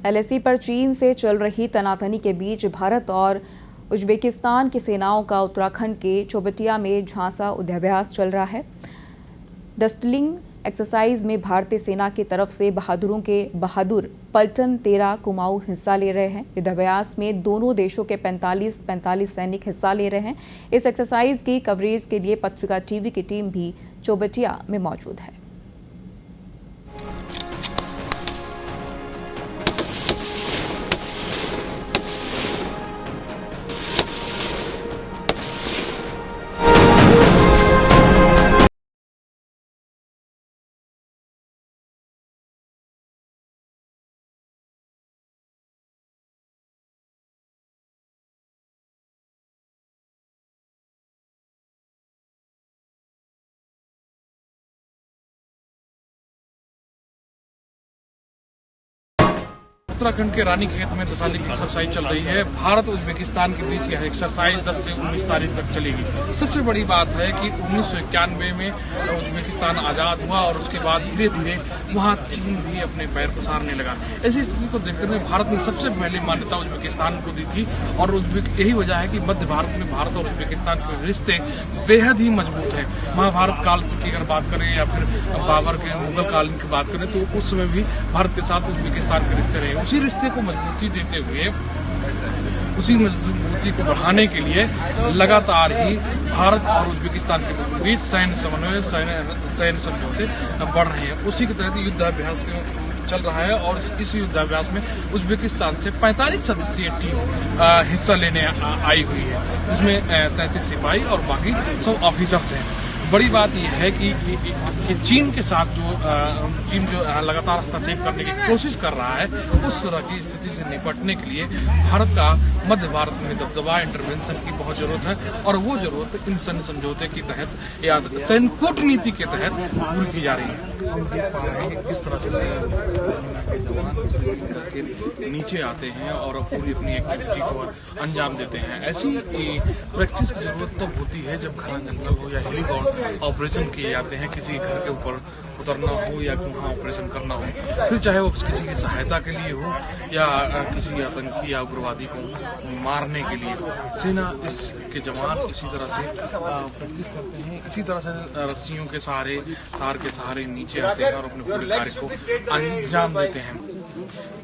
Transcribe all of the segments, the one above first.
LAC पर चीन से चल रही तनातनी के बीच भारत और उज्बेकिस्तान की सेनाओं का उत्तराखंड के चौबटिया में झांसा युद्धाभ्यास चल रहा है। डस्टलिंग एक्सरसाइज में भारतीय सेना की तरफ से बहादुर पल्टन 13 कुमाऊं हिस्सा ले रहे हैं। युद्धाभ्यास में दोनों देशों के 45 सैनिक हिस्सा ले रहे हैं। इस एक्सरसाइज की कवरेज के लिए पत्रिका टीवी की टीम भी चौबटिया में मौजूद है। उत्तराखंड के रानीखेत में दसाली की एक्सरसाइज चल रही है। भारत उज्बेकिस्तान के बीच यह एक्सरसाइज 10 से 19 तारीख तक चलेगी। सबसे बड़ी बात है कि 1991 में उज्बेकिस्तान आजाद हुआ और उसके बाद धीरे धीरे वहां चीन भी अपने पैर पसारने लगा। ऐसी स्थिति को देखते हुए भारत ने सबसे पहले मान्यता उज्बेकिस्तान को दी थी और यही वजह है कि मध्य भारत में भारत और उज्बेकिस्तान के रिश्ते बेहद ही मजबूत है। महाभारत काल की अगर बात करें या फिर बाबर के मुगल काल की बात करें तो उस समय भी भारत के साथ उज्बेकिस्तान के रिश्ते रहे। उसी रिश्ते को मजबूती देते हुए उसी मजबूती को बढ़ाने के लिए लगातार ही भारत और उज्बेकिस्तान के बीच सैन्य समन्वय सैन्य समझौते बढ़ रहे हैं। उसी के तहत युद्धाभ्यास चल रहा है और इस युद्धाभ्यास में उज्बेकिस्तान से 45 सदस्यीय टीम हिस्सा लेने आई हुई है, जिसमें 33 सिपाही और बाकी सब ऑफिसर्स हैं। बड़ी बात यह है कि चीन के साथ चीन जो लगातार हस्तक्षेप करने की कोशिश कर रहा है, उस तरह की स्थिति से निपटने के लिए भारत का मध्य भारत में दबदबा इंटरवेंशन की बहुत जरूरत है और वो जरूरत इन सैन्य समझौते के तहत या सैन्य कूटनीति के तहत पूरी की जा रही है। हम देख पा रहे हैं कि किस तरह से नीचे आते हैं और पूरी अपनी एक्टिविटी को अंजाम देते हैं। ऐसी प्रैक्टिस की जरूरत तब होती है जब घना जंगल हो या हेलीकॉप्टर ऑपरेशन किए जाते हैं, किसी घर के ऊपर उतरना हो या वहाँ ऑपरेशन करना हो, फिर चाहे वो किसी की सहायता के लिए हो या किसी आतंकी या उग्रवादी को मारने के लिए। सेना इसके जवान इसी तरह से प्रैक्टिस करते हैं, इसी तरह से रस्सियों के सहारे, तार के सहारे नीचे आते हैं और अपने पूरे कार्य को अंजाम देते हैं।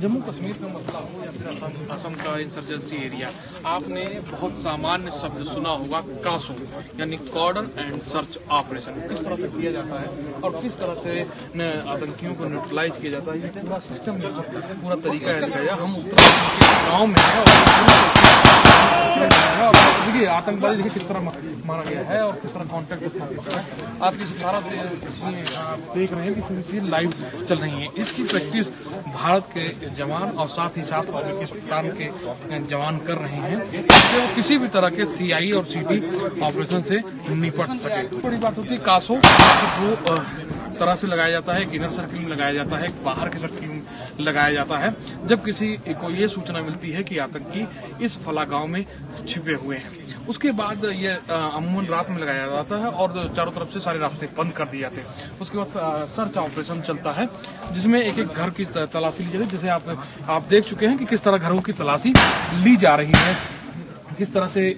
जम्मू कश्मीर का मसला हो या फिर असम का इंसर्जेंसी एरिया, आपने बहुत सामान्य शब्द सुना होगा कासो, यानी कॉर्डन एंड सर्च ऑपरेशन। किस तरह से किया जाता है और किस तरह से आतंकियों को न्यूट्रलाइज किया जाता है, ये पूरा सिस्टम पूरा तरीका है दिखाया। हम उत्तराखंड के गाँव में है और देखिए आतंकवादी देखिए किस तरह मारा गया है और किस तरह कॉन्टेक्ट स्थापित है। आपकी सारा देख रहे हैं कि चीज लाइव चल रही है। इसकी प्रैक्टिस भारत के जवान और साथ ही साथ उज्बेकिस्तान के जवान कर रहे हैं, जिससे वो किसी भी तरह के CI और CT ऑपरेशन से निपट सके। बड़ी बात होती है कासो दो तरह से लगाया जाता है, एक इनर सर्किल में लगाया जाता है, एक बाहर के सर्किल में लगाया जाता है। जब किसी को ये सूचना मिलती है कि आतंकी इस फला गांव में छिपे हुए हैं, उसके बाद ये अमूमन रात में लगाया जाता है और चारों तरफ से सारे रास्ते बंद कर दिए जाते हैं। उसके बाद सर्च ऑपरेशन चलता है, जिसमें एक एक घर की तलाशी ली जाती है। जैसे आप देख चुके हैं कि किस तरह घरों की तलाशी ली जा रही है, किस तरह से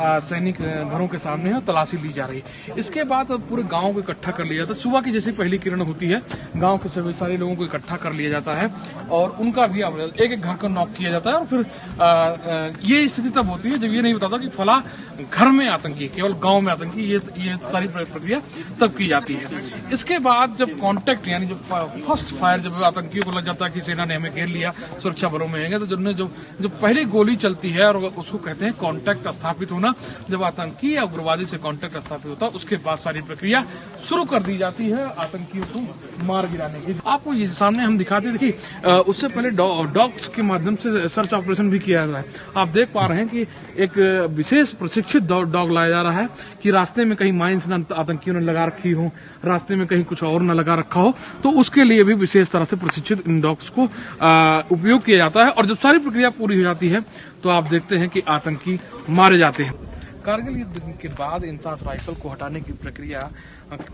सैनिक घरों के सामने है, तलाशी ली जा रही है। इसके बाद पूरे गांव को इकट्ठा कर लिया जाता है। सुबह की जैसी पहली किरण होती है, गांव के सभी सारे लोगों को इकट्ठा कर लिया जाता है और उनका भी एक एक घर को नॉक किया जाता है। और फिर ये स्थिति तब होती है जब ये नहीं बताता कि फला घर में आतंकी, केवल गांव में आतंकी, ये सारी प्रक्रिया तब की जाती है। इसके बाद जब कॉन्टेक्ट यानी जब फर्स्ट फायर जब आतंकियों को लग जाता है कि सेना ने हमें घेर लिया, सुरक्षा बलों में है, तो जब पहले गोली चलती है और उसको कहते हैं कॉन्टेक्ट स्थापित होना। जब आतंकी या उग्रवादी से कांटेक्ट स्थापित होता है, उसके बाद सारी प्रक्रिया शुरू कर दी जाती है आतंकियों को मार गिराने की। आपको ये सामने हम दिखाते, देखिए उससे पहले डॉग्स के माध्यम से सर्च ऑपरेशन भी किया जा रहा है। आप देख पा रहे हैं कि एक विशेष प्रशिक्षित डॉग लाया जा रहा है कि रास्ते में कहीं माइंस न आतंकियों ने लगा रखी हो, रास्ते में कहीं कुछ और न लगा रखा हो, तो उसके लिए भी विशेष तरह से प्रशिक्षित इन डॉग्स को उपयोग किया जाता है। और जब सारी प्रक्रिया पूरी हो जाती है तो आप देखते हैं कि आतंकी मारे जाते हैं। कारगिल युद्ध के बाद इंसास राइफल को हटाने की प्रक्रिया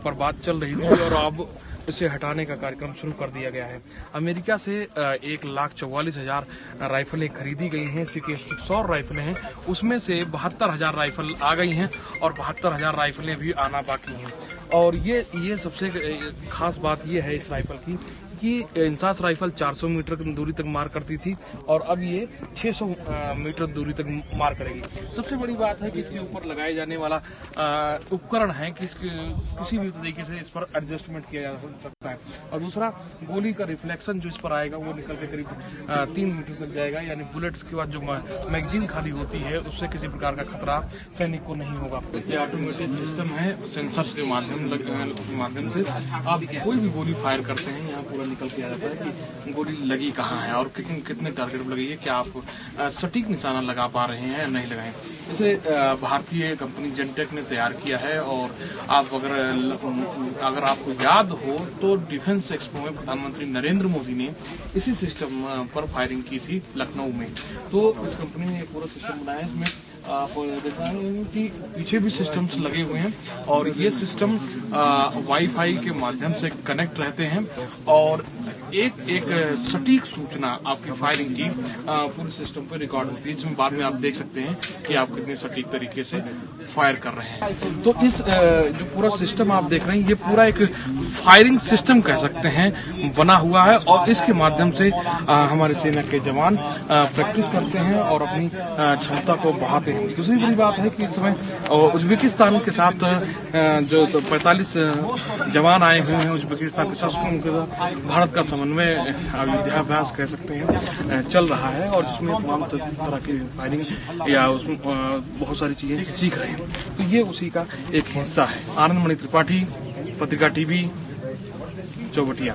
पर बात चल रही थी और अब इसे हटाने का कार्यक्रम शुरू कर दिया गया है। अमेरिका से 1,44,000 राइफलें खरीदी गई हैं, 600 राइफलें हैं, उसमें से 72,000 राइफल आ गई हैं और 72,000 राइफलें भी आना बाकी हैं। और ये सबसे खास बात ये है इस राइफल की कि इंसास राइफल 400 मीटर दूरी तक मार करती थी और अब ये 600 मीटर दूरी तक मार करेगी। सबसे बड़ी बात है कि इसके ऊपर लगाए जाने वाला उपकरण है कि किसी भी तरीके से इस पर एडजस्टमेंट किया जा सकता है। और दूसरा, गोली का रिफ्लेक्शन जो इस पर आएगा वो निकल के करीब 3 मीटर तक जाएगा, यानी बुलेट्स के बाद जो मैगजीन खाली होती है उससे किसी प्रकार का खतरा सैनिक को नहीं होगा। ये ऑटोमेटेड सिस्टम है, सेंसर्स के माध्यम से आप कोई भी गोली फायर करते हैं, यहाँ पूरा निकल के आ जाता है कि गोली लगी कहाँ है और कितने टारगेट पर लगी है, क्या आप सटीक निशाना लगा पा रहे हैं या नहीं लगाए। इसे भारतीय कंपनी जेनटेक ने तैयार किया है और आप अगर आपको याद हो तो डिफेंस एक्सपो में प्रधानमंत्री नरेंद्र मोदी ने इसी सिस्टम पर फायरिंग की थी लखनऊ में। तो इस कंपनी ने पूरा सिस्टम बनाया है। इसमें आप देखा कि पीछे भी सिस्टम्स लगे हुए हैं और ये सिस्टम वाईफाई के माध्यम से कनेक्ट रहते हैं और एक सटीक सूचना आपकी फायरिंग की पूरे सिस्टम पर रिकॉर्ड होती है, जिसमें बाद में आप देख सकते हैं कि आप कितने सटीक तरीके से फायर कर रहे हैं। तो इस जो पूरा सिस्टम आप देख रहे हैं, ये पूरा एक फायरिंग सिस्टम कह सकते हैं बना हुआ है और इसके माध्यम से हमारे सेना के जवान प्रैक्टिस करते हैं और अपनी क्षमता को बढ़ाते हैं। दूसरी बड़ी बात है कि इस समय उज्बेकिस्तान के साथ जो 45 जवान आए हुए हैं उज्बेकिस्तान के साथ, उनके साथ भारत का समन्वय युद्धाभ्यास कह सकते हैं चल रहा है और जिसमें तमाम तरह की फायरिंग या उसमें बहुत सारी चीजें सीख रहे हैं। तो ये उसी का एक हिस्सा है। आनंद मणि त्रिपाठी, पत्रिका टीवी, चौबटिया।